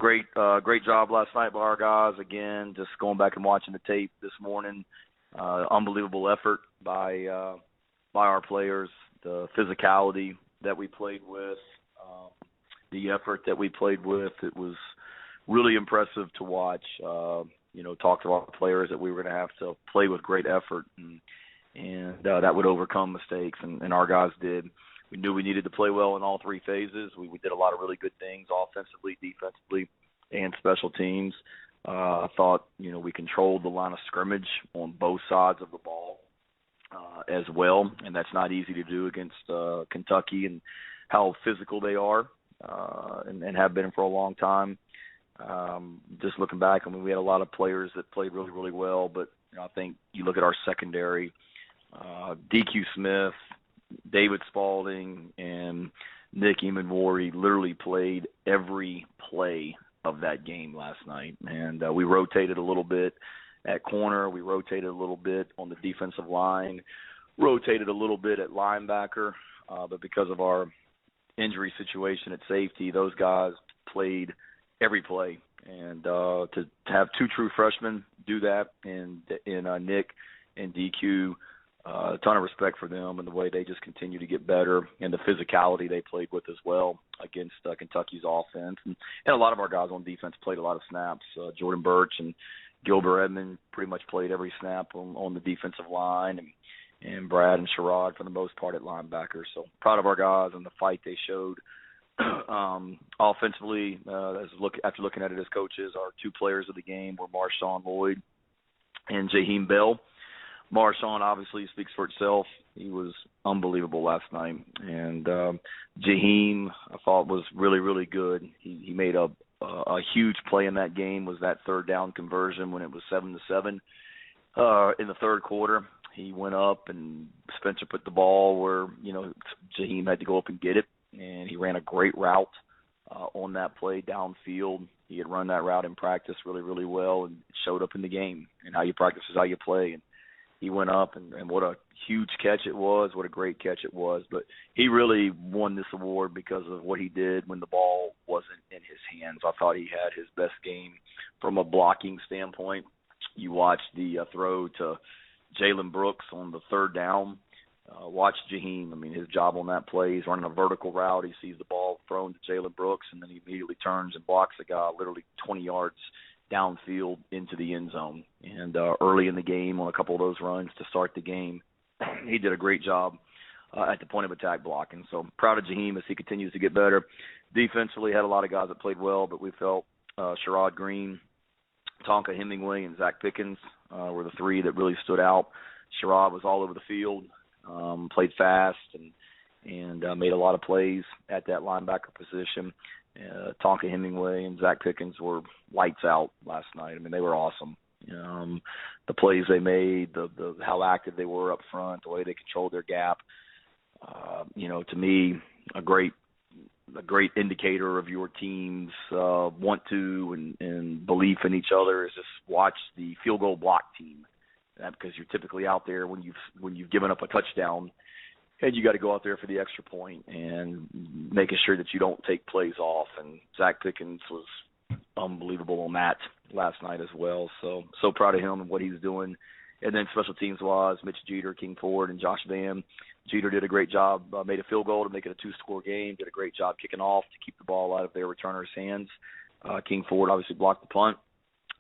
Great job last night by our guys. Again, just going back and watching the tape this morning, unbelievable effort by our players. The physicality that we played with, the effort that we played with, it was really impressive to watch. Talk to our players that we were going to have to play with great effort, and that would overcome mistakes, and our guys did. We knew we needed to play well in all three phases. We did a lot of really good things offensively, defensively, and special teams. I thought, we controlled the line of scrimmage on both sides of the ball as well, and that's not easy to do against Kentucky and how physical they are and have been for a long time. Just looking back, we had a lot of players that played really, really well, but I think you look at our secondary, DQ Smith, David Spalding, and Nick Emanwari literally played every play of that game last night. And we rotated a little bit at corner. We rotated a little bit on the defensive line, rotated a little bit at linebacker. But because of our injury situation at safety, those guys played every play. And to have two true freshmen do that in Nick and DQ, a ton of respect for them and the way they just continue to get better and the physicality they played with as well against Kentucky's offense. And a lot of our guys on defense played a lot of snaps. Jordan Birch and Gilbert Edmond pretty much played every snap on the defensive line, and Brad and Sherrod for the most part at linebacker. So proud of our guys and the fight they showed. Offensively, after looking at it as coaches, our two players of the game were Marshawn Lloyd and Jaheim Bell. Marshawn obviously speaks for itself. He was unbelievable last night. And Jaheim, I thought, was really, really good. He made a huge play in that game, was that third down conversion when it was 7-7. In the third quarter, he went up and Spencer put the ball where, Jaheim had to go up and get it. And he ran a great route on that play downfield. He had run that route in practice really, really well, and it showed up in the game. And how you practice is how you play. And he went up, and what a huge catch it was, what a great catch it was. But he really won this award because of what he did when the ball wasn't in his hands. I thought he had his best game from a blocking standpoint. You watch the throw to Jalen Brooks on the third down. Watch Jaheim. His job on that play, he's running a vertical route. He sees the ball thrown to Jalen Brooks, and then he immediately turns and blocks the guy literally 20 yards downfield into the end zone. And early in the game on a couple of those runs to start the game, he did a great job at the point of attack blocking. So proud of Jaheim as he continues to get better. Defensively, had a lot of guys that played well, but we felt Sherrod Green, Tonka Hemingway, and Zach Pickens were the three that really stood out. Sherrod was all over the field, played fast, and made a lot of plays at that linebacker position. Tonka Hemingway and Zach Pickens were lights out last night. They were awesome. The plays they made, the how active they were up front, the way they controlled their gap. To me, a great indicator of your team's want to and belief in each other is just watch the field goal block team, because you're typically out there when you've given up a touchdown, and you got to go out there for the extra point and making sure that you don't take plays off. And Zach Pickens was unbelievable on that last night as well. So proud of him and what he's doing. And then special teams-wise, Mitch Jeter, King Ford, and Josh Van. Jeter did a great job, made a field goal to make it a two-score game, did a great job kicking off to keep the ball out of their returners' hands. King Ford obviously blocked the punt,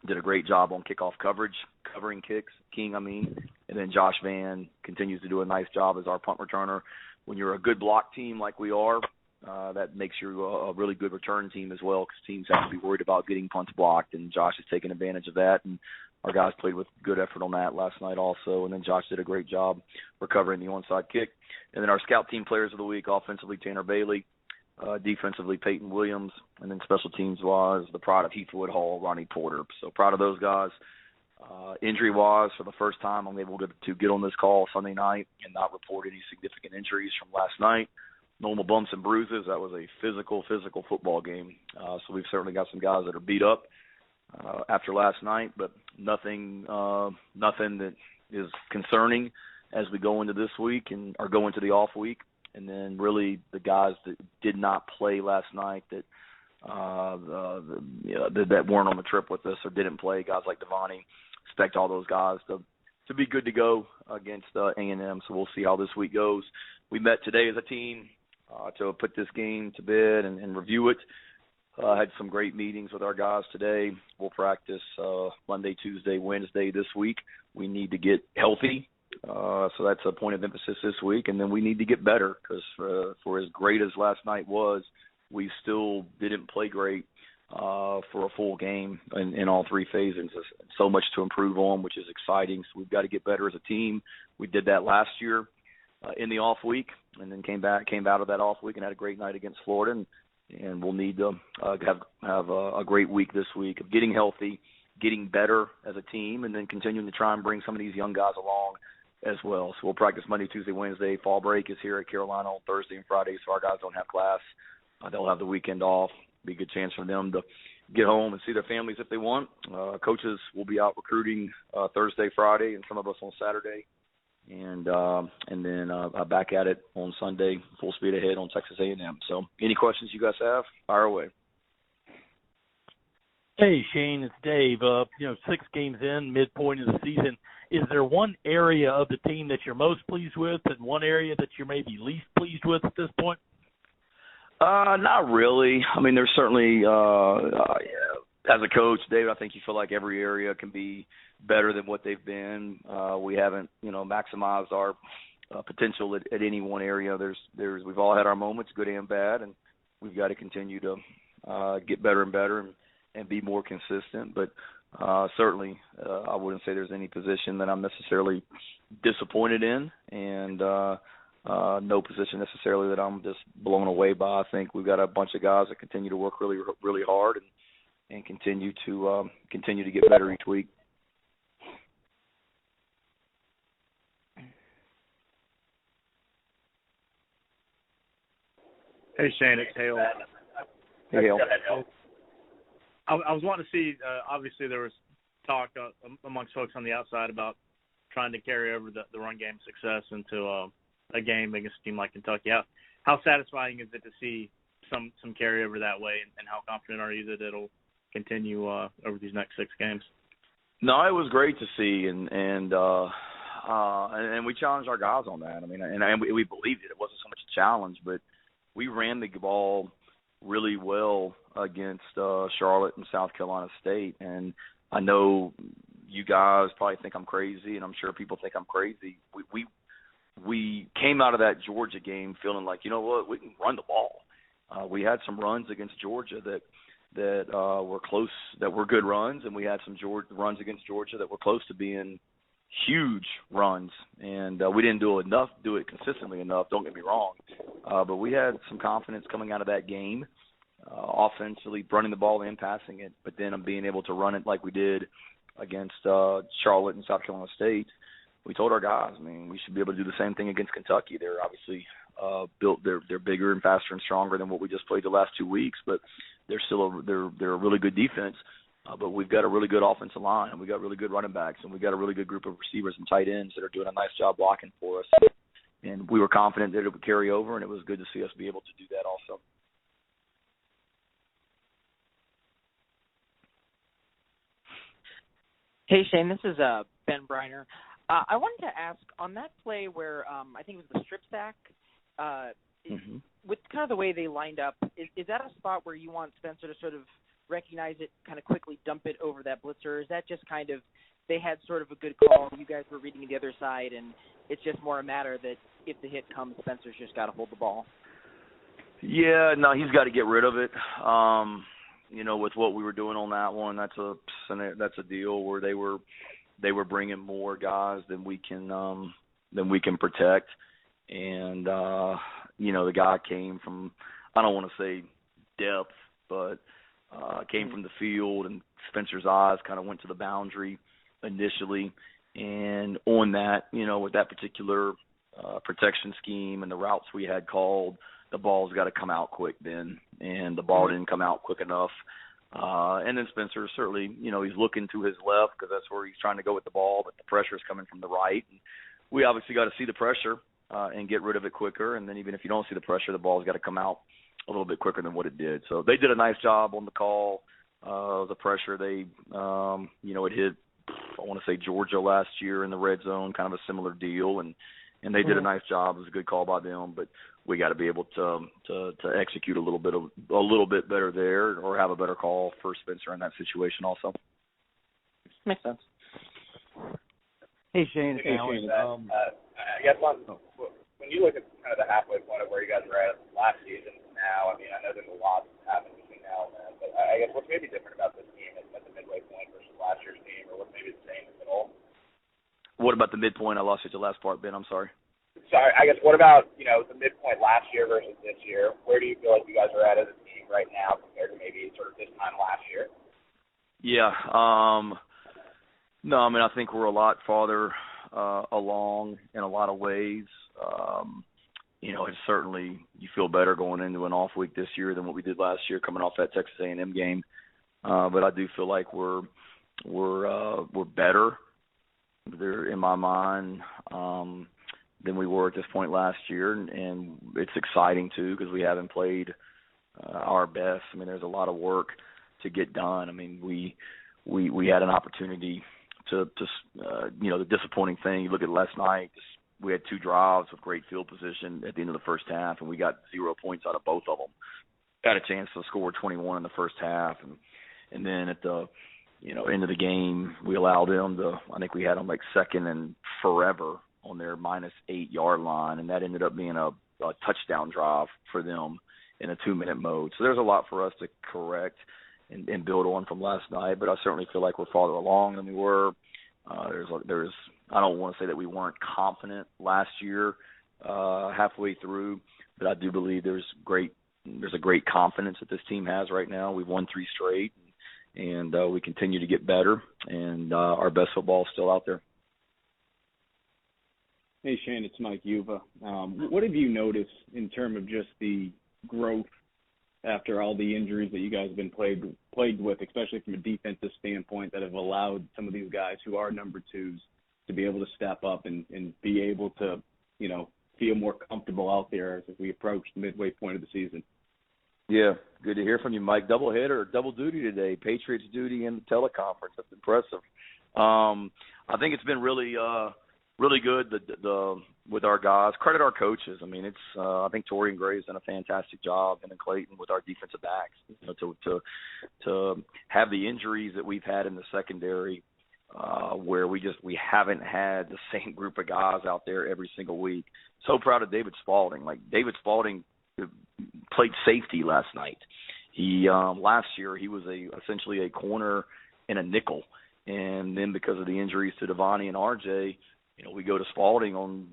did a great job on kickoff coverage, covering kicks, and then Josh Van continues to do a nice job as our punt returner. When you're a good block team like we are, that makes you a really good return team as well, because teams have to be worried about getting punts blocked, and Josh has taken advantage of that, and our guys played with good effort on that last night also, and then Josh did a great job recovering the onside kick. And then our scout team players of the week, offensively, Tanner Bailey, defensively, Peyton Williams, and then special teams-wise, the pride of Heathwood Hall, Ronnie Porter. So proud of those guys. Injury-wise, for the first time, I'm able to get on this call Sunday night and not report any significant injuries from last night. Normal bumps and bruises. That was a physical football game. So we've certainly got some guys that are beat up after last night, but nothing that is concerning as we go into this week or go into the off week. And then really the guys that did not play last night that that weren't on the trip with us or didn't play, guys like Devani. Expect all those guys to be good to go against A&M. So we'll see how this week goes. We met today as a team to put this game to bed and review it. Had some great meetings with our guys today. We'll practice Monday, Tuesday, Wednesday this week. We need to get healthy. So that's a point of emphasis this week. And then we need to get better because for as great as last night was, we still didn't play great for a full game in all three phases. So much to improve on, which is exciting. So we've got to get better as a team. We did that last year in the off week, and then came out of that off week and had a great night against Florida. And we'll need to have a great week this week of getting healthy, getting better as a team, and then continuing to try and bring some of these young guys along as well. So we'll practice Monday, Tuesday, Wednesday. Fall break is here at Carolina on Thursday and Friday, so our guys don't have class. They'll have the weekend off. Be a good chance for them to get home and see their families if they want. Coaches will be out recruiting Thursday, Friday, and some of us on Saturday. And then back at it on Sunday, full speed ahead on Texas A&M. So any questions you guys have, fire away. Hey, Shane, it's Dave. 6 games in, midpoint of the season. Is there one area of the team that you're most pleased with and one area that you're maybe least pleased with at this point? Not really. I mean, there's certainly, as a coach, David, I think you feel like every area can be better than what they've been. We haven't, maximized our potential at any one area. We've all had our moments, good and bad, and we've got to continue to get better and better and be more consistent. But certainly, I wouldn't say there's any position that I'm necessarily disappointed in, and no position necessarily that I'm just blown away by. I think we've got a bunch of guys that continue to work really, really hard and continue to get better each week. Hey, Shane, it's Hale. Hey, Hale. I was wanting to see, obviously there was talk amongst folks on the outside about trying to carry over the run game success into a game against a team like Kentucky. How satisfying is it to see some carryover that way, and how confident are you that it'll continue over these next 6 games? No, it was great to see, and we challenged our guys on that. I mean, and we believed it. It wasn't so much a challenge, but we ran the ball really well against Charlotte and South Carolina State, and I know you guys probably think I'm crazy, and I'm sure people think I'm crazy. We came out of that Georgia game feeling like, you know what, we can run the ball. We had some runs against Georgia that were close, that were good runs, and we had some runs against Georgia that were close to being huge runs, and we didn't do it consistently enough, don't get me wrong, but we had some confidence coming out of that game, offensively running the ball and passing it, but then being able to run it like we did against Charlotte and South Carolina State. We told our guys, I mean, we should be able to do the same thing against Kentucky. They're obviously built, they're bigger and faster and stronger than what we just played the last 2 weeks, but they're still they're a really good defense. But we've got a really good offensive line, and we've got really good running backs, and we've got a really good group of receivers and tight ends that are doing a nice job blocking for us. And we were confident that it would carry over, and it was good to see us be able to do that also. Hey, Shane, this is Ben Briner. I wanted to ask, on that play where I think it was the strip sack, with kind of the way they lined up, is that a spot where you want Spencer to sort of recognize it, kind of quickly dump it over that blitzer? Or is that just kind of they had sort of a good call, you guys were reading the other side, and it's just more a matter that if the hit comes, Spencer's just got to hold the ball? Yeah, no, he's got to get rid of it. With what we were doing on that one, that's a deal where they were bringing more guys than we can protect, and the guy came from, I don't want to say depth, but came from the field, and Spencer's eyes kind of went to the boundary initially, and on that, with that particular protection scheme and the routes we had called, the ball's got to come out quick then, and the ball didn't come out quick enough. And then Spencer certainly, he's looking to his left because that's where he's trying to go with the ball, but the pressure is coming from the right. And we obviously got to see the pressure and get rid of it quicker. And then even if you don't see the pressure, the ball's got to come out a little bit quicker than what it did. So they did a nice job on the call. The pressure they, it hit, I want to say Georgia last year in the red zone, kind of a similar deal, and they did a nice job. It was a good call by them, but we got to be able to execute a little bit better there, or have a better call for Spencer in that situation also. Makes sense. Hey Shane, it's Alan. I guess when you look at kind of the halfway point of where you guys were at last season now, I mean, I know there's a lot that's happened between now and then, but I guess what's maybe different about this team at the midway point versus last year's team, or what's maybe the same at all? What about the midpoint? I lost you at the last part, Ben. I'm sorry. Sorry, I guess what about, the midpoint last year versus this year? Where do you feel like you guys are at as a team right now compared to maybe sort of this time last year? Yeah. No, I mean, I think we're a lot farther along in a lot of ways. It's certainly, you feel better going into an off week this year than what we did last year coming off that Texas A&M game. But I do feel like we're better there in my mind than we were at this point last year, and it's exciting too because we haven't played our best. I mean, there's a lot of work to get done. I mean, we had an opportunity to the disappointing thing. You look at last night. We had 2 drives with great field position at the end of the first half, and we got 0 points out of both of them. Got a chance to score 21 in the first half, and then at the end of the game, we allowed them to. I think we had them like second and forever on their -8 yard line, and that ended up being a touchdown drive for them in a 2-minute mode. So there's a lot for us to correct and build on from last night, but I certainly feel like we're farther along than we were. There's I don't want to say that we weren't confident last year halfway through, but I do believe there's a great confidence that this team has right now. We've won 3 straight, and we continue to get better, and our best football is still out there. Hey Shane, it's Mike Yuva. What have you noticed in terms of just the growth after all the injuries that you guys have been plagued with, especially from a defensive standpoint, that have allowed some of these guys who are number 2s to be able to step up and be able to, feel more comfortable out there as we approach the midway point of the season? Yeah, good to hear from you, Mike. Double duty today, Patriots duty and the teleconference. That's impressive. I think it's been really good with our guys. Credit our coaches. I mean, I think Torian Gray's done a fantastic job, and then Clayton with our defensive backs. To have the injuries that we've had in the secondary, where we haven't had the same group of guys out there every single week. So proud of David Spalding. Like, David Spalding played safety last night. He last year he was essentially a corner and a nickel, and then because of the injuries to Devontae and RJ, we go to Spalding on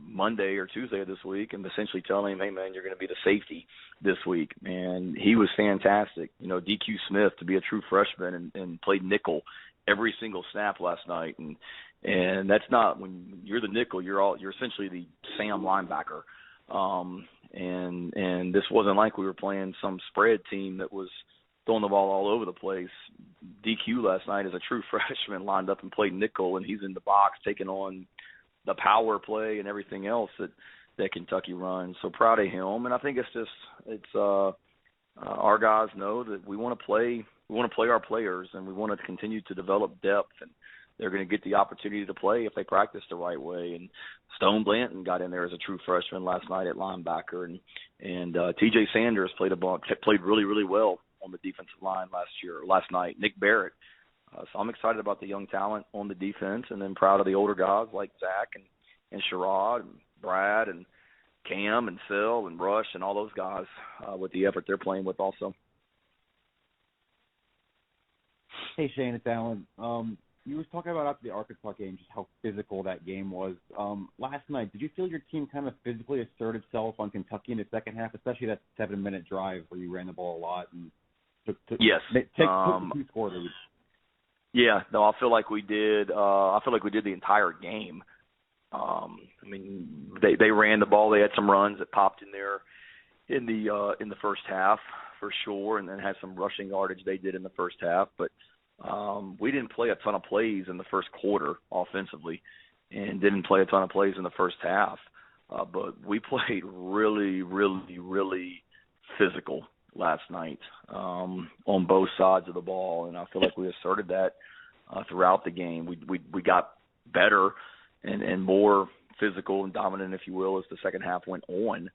Monday or Tuesday of this week and essentially tell him, hey, man, you're going to be the safety this week. And he was fantastic. DQ Smith, to be a true freshman and played nickel every single snap last night. And that's not, when you're the nickel, you're essentially the Sam linebacker. And this wasn't like we were playing some spread team that was throwing the ball all over the place. DQ last night is a true freshman, lined up and played nickel, and he's in the box taking on the power play and everything else that Kentucky runs. So proud of him. And I think it's our guys know that we want to play our players, and we want to continue to develop depth, and they're going to get the opportunity to play if they practice the right way. And Stone Blanton got in there as a true freshman last night at linebacker, and TJ Sanders played really, really well on the defensive line last night. Nick Barrett. So I'm excited about the young talent on the defense, and then proud of the older guys like Zach and Sherrod and Brad and Cam and Phil and Rush and all those guys with the effort they're playing with also. Hey, Shane, it's Alan. You were talking about after the Arkansas game just how physical that game was. Last night, did you feel your team kind of physically assert itself on Kentucky in the second half, especially that 7-minute drive where you ran the ball a lot and took the 2-score lead? Yeah, no, I feel like we did. I feel like we did the entire game. I mean, they ran the ball. They had some runs that popped in there in the first half for sure, and then had some rushing yardage they did in the first half. But we didn't play a ton of plays in the first quarter offensively, and didn't play a ton of plays in the first half. But we played really, really, really physical last night on both sides of the ball, and I feel like we asserted that throughout the game. We got better and more physical and dominant, if you will, as the second half went on.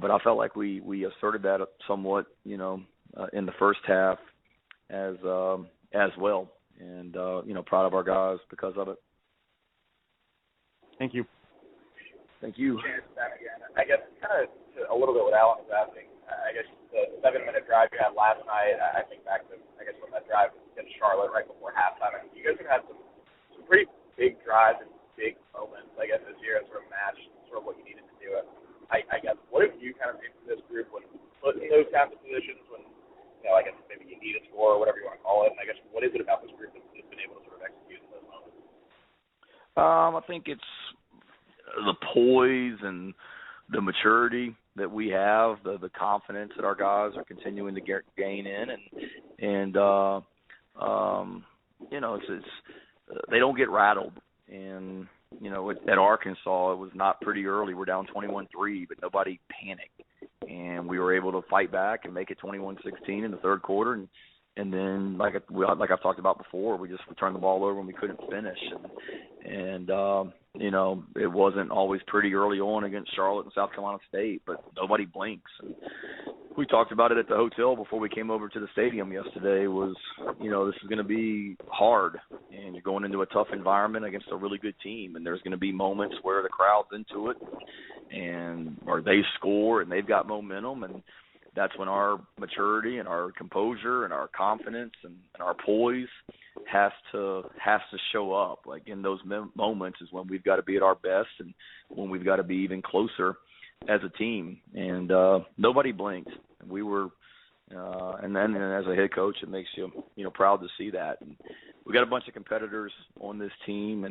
But I felt like we asserted that somewhat, in the first half as well, and proud of our guys because of it. Thank you. Thank you. I guess kind of a little bit what Alan was asking. I guess the 7-minute drive you had last night, I think back to, when that drive against Charlotte right before halftime. I mean, you guys have had some pretty big drives and big moments, I guess, this year and sort of matched sort of what you needed to do. I guess, what have you kind of seen from this group when put in those kinds of positions when, I guess maybe you need a score or whatever you want to call it? And I guess, what is it about this group that's been able to sort of execute in those moments? I think it's the poise and the maturity that we have, the confidence that our guys are continuing to gain in, and it's they don't get rattled. And at Arkansas, it was not pretty early. We're down 21-3, but nobody panicked, and we were able to fight back and make it 21-16 in the third quarter. And then, like I've talked about before, we turned the ball over and we couldn't finish. And it wasn't always pretty early on against Charlotte and South Carolina State, but nobody blinks. And we talked about it at the hotel before we came over to the stadium yesterday. Was this is going to be hard, and you're going into a tough environment against a really good team, and there's going to be moments where the crowd's into it, or they score and they've got momentum, and that's when our maturity and our composure and our confidence and our poise has to show up. Like in those moments is when we've got to be at our best and when we've got to be even closer as a team. And nobody blinked. We were, and then as a head coach, it makes you proud to see that. And we got a bunch of competitors on this team,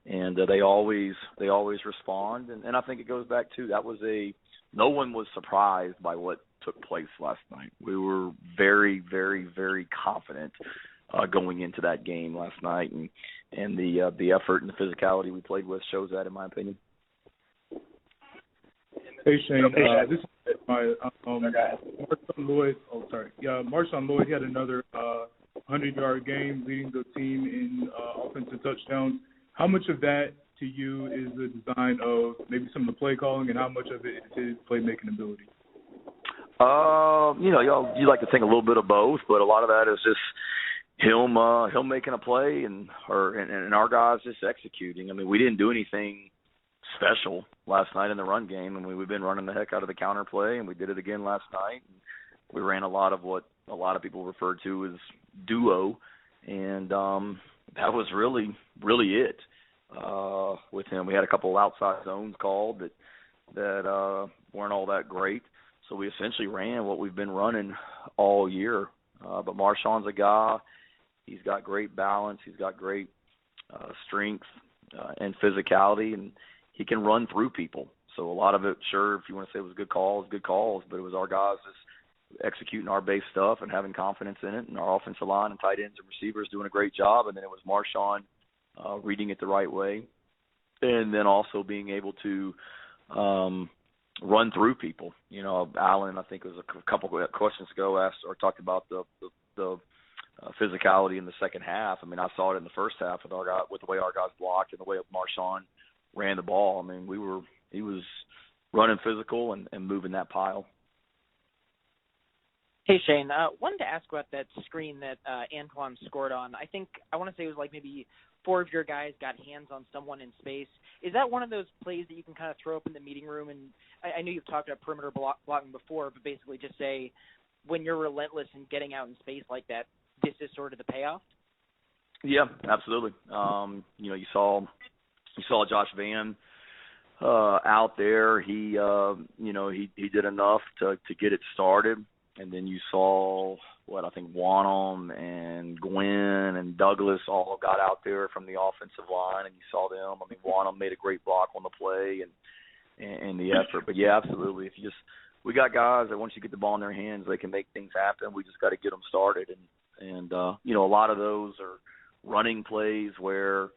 and they always respond. And I think it goes back to no one was surprised by what took place last night. We were very, very, very confident going into that game last night, and the effort and the physicality we played with shows that, in my opinion. Hey Shane, this is my Marshawn Lloyd. Oh, sorry. Yeah, Marshawn Lloyd had another 100-yard game, leading the team in offensive touchdowns. How much of that to you is the design of maybe some of the play calling, and how much of it is his playmaking ability? You like to think a little bit of both, but a lot of that is just him making a play and our guys just executing. I mean, we didn't do anything special last night in the run game. I mean, we've been running the heck out of the counter play, and we did it again last night. We ran a lot of what a lot of people refer to as duo, and that was really, really it with him. We had a couple of outside zones called that weren't all that great. So we essentially ran what we've been running all year. But Marshawn's a guy. He's got great balance. He's got great strength and physicality, and he can run through people. So a lot of it, sure, if you want to say it was good calls, but it was our guys just executing our base stuff and having confidence in it, and our offensive line and tight ends and receivers doing a great job. And then it was Marshawn reading it the right way, and then also being able to run through people. Alan, I think it was a couple of questions ago, asked or talked about the physicality in the second half. I mean, I saw it in the first half with the way our guys blocked and the way Marshawn ran the ball. I mean, he was running physical and moving that pile. Hey, Shane, wanted to ask about that screen that Antoine scored on. I want to say it was like maybe 4 of your guys got hands on someone in space. Is that one of those plays that you can kind of throw up in the meeting room? And I know you've talked about perimeter blocking before, but basically just say when you're relentless in getting out in space like that, this is sort of the payoff? Yeah, absolutely. You saw Josh Van out there. He did enough to get it started. And then you saw Wanham and Gwynn and Douglas all got out there from the offensive line, and you saw them. I mean, Wanham made a great block on the play and the effort. But yeah, absolutely. We got guys that once you get the ball in their hands, they can make things happen. We just got to get them started. And a lot of those are running plays where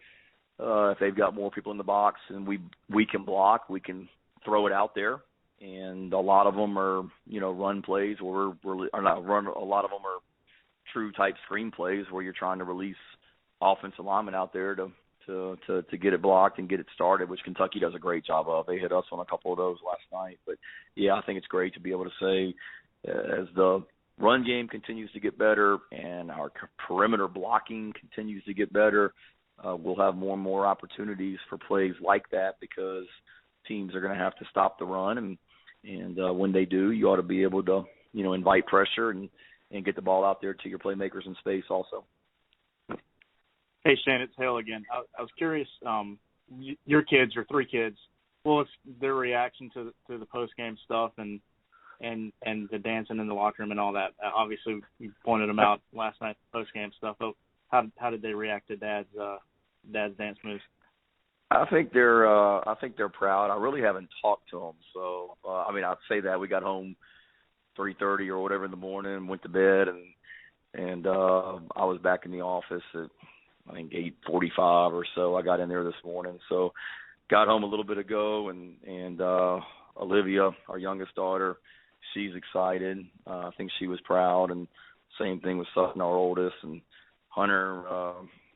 if they've got more people in the box and we can block, we can throw it out there. and a lot of them are, run plays where or not run. A lot of them are true type screen plays where you're trying to release offensive linemen out there to get it blocked and get it started, which Kentucky does a great job of. They hit us on a couple of those last night. But, yeah, I think it's great to be able to say as the run game continues to get better and our perimeter blocking continues to get better, we'll have more and more opportunities for plays like that because teams are going to have to stop the run. And when they do, you ought to be able to, invite pressure and get the ball out there to your playmakers in space also. Hey, Shane, it's Hale again. I was curious, your kids, your three kids, what's their reaction to the post-game stuff and the dancing in the locker room and all that? Obviously, you pointed them out last night, post-game stuff. But how did they react to Dad's dance moves? I think they're proud. I really haven't talked to them, so I'd say that we got home 3:30 or whatever in the morning, went to bed, and I was back in the office at I think 8:45 or so. I got in there this morning, so got home a little bit ago, and Olivia, our youngest daughter, she's excited. I think she was proud, and same thing with Sutton, our oldest, and Hunter.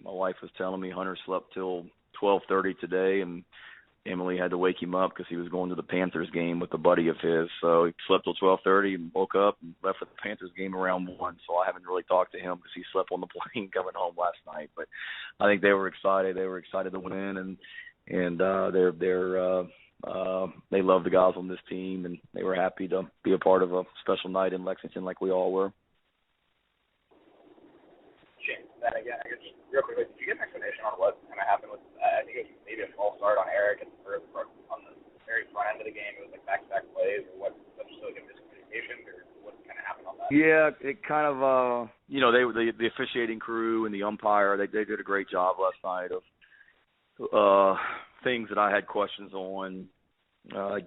My wife was telling me Hunter slept till 12:30 today, and Emily had to wake him up because he was going to the Panthers game with a buddy of his. So he slept till 12:30 and woke up and left for the Panthers game around 1. So I haven't really talked to him because he slept on the plane coming home last night. But I think they were excited. They were excited to win, and they love the guys on this team, and they were happy to be a part of a special night in Lexington like we all were. Shane, then again, I guess just real quickly, did you get an explanation on what kind of happened with? I think it was maybe a false start on Eric on the very front end of the game. It was like back-to-back plays, or what? Just like a miscommunication, or what kind of happened on that? Yeah, it kind of the officiating crew and the umpire they did a great job last night of things that I had questions on,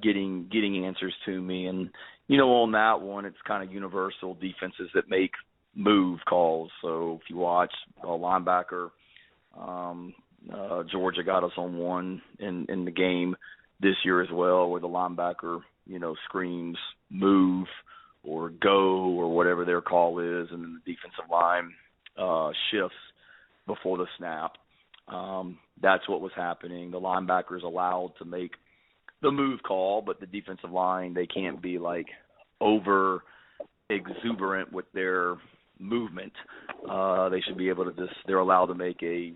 getting answers to me, and on that one it's kind of universal defenses that make move calls. So if you watch a linebacker, Georgia got us on one in the game this year as well, where the linebacker, screams move or go or whatever their call is, and then the defensive line shifts before the snap. That's what was happening. The linebacker's allowed to make the move call, but the defensive line, they can't be like over exuberant with their movement. They should be able to they're allowed to make a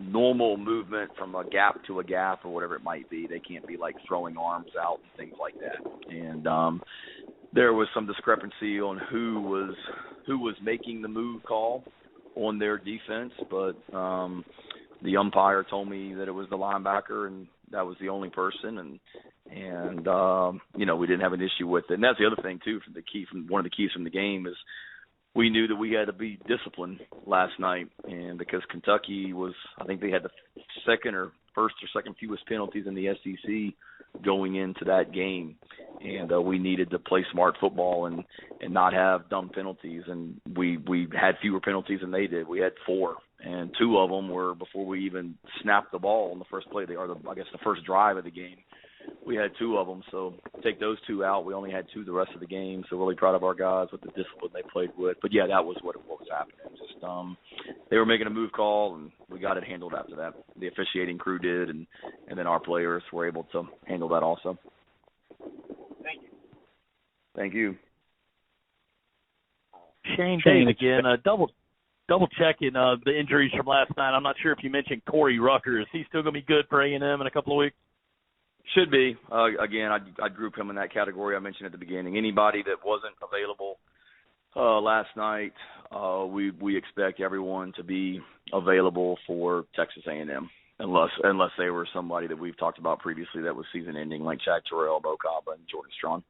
normal movement from a gap to a gap or whatever it might be. They can't be like throwing arms out and things like that. And there was some discrepancy on who was making the move call on their defense, but the umpire told me that it was the linebacker, and that was the only person, and we didn't have an issue with it. And that's the other thing too. One of the keys from the game is we knew that we had to be disciplined last night, and because Kentucky I think they had the first or second fewest penalties in the SEC going into that game, and we needed to play smart football and not have dumb penalties, and we had fewer penalties than they did. We had 4, and 2 of them were before we even snapped the ball on the first play, the first drive of the game. We had 2 of them, so take those 2 out, we only had 2 the rest of the game. So really proud of our guys with the discipline they played with. But yeah, that was what was happening. Just they were making a move call, and we got it handled after that. The officiating crew did, and then our players were able to handle that also. Thank you. Thank you. Shane again. Double checking the injuries from last night. I'm not sure if you mentioned Corey Rucker. Is he still going to be good for A&M in a couple of weeks? Should be. Again, I'd group him in that category I mentioned at the beginning. Anybody that wasn't available last night, we expect everyone to be available for Texas A&M, unless they were somebody that we've talked about previously that was season-ending, like Chad Terrell, Bo Kaba, and Jordan Strong.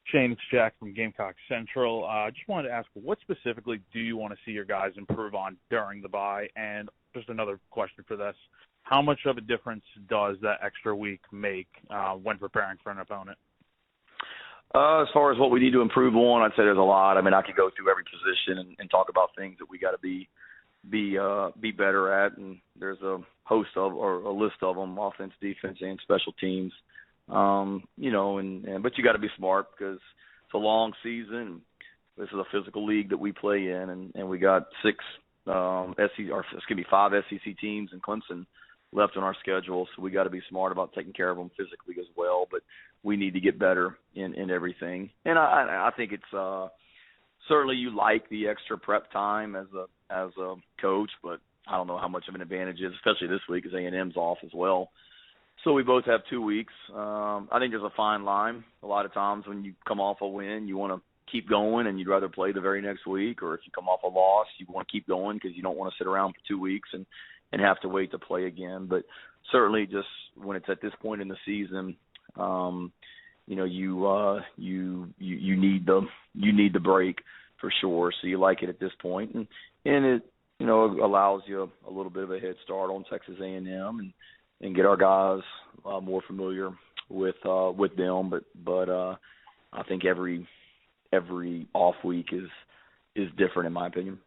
Shane, it's Jack from Gamecock Central. I just wanted to ask, what specifically do you want to see your guys improve on during the bye? And just another question for this. How much of a difference does that extra week make when preparing for an opponent? As far as what we need to improve on, I'd say there's a lot. I mean, I could go through every position and talk about things that we got to be be better at, and there's a host of or a list of them: offense, defense, and special teams. You know, but you got to be smart because it's a long season. This is a physical league that we play in, and we got 5 SEC teams and Clemson left on our schedule, so we got to be smart about taking care of them physically as well. But we need to get better in everything, and I think it's certainly you like the extra prep time as a coach, but I don't know how much of an advantage it is, especially this week as A&M's off as well. So we both have 2 weeks. I think there's a fine line. A lot of times when you come off a win, you want to keep going and you'd rather play the very next week, or if you come off a loss, you want to keep going because you don't want to sit around for 2 weeks and have to wait to play again. But certainly just when it's at this point in the season, you know, you need the break for sure. So you like it at this point, and it, you know, allows you a little bit of a head start on Texas A&M and get our guys more familiar with them. But I think every off week is different in my opinion.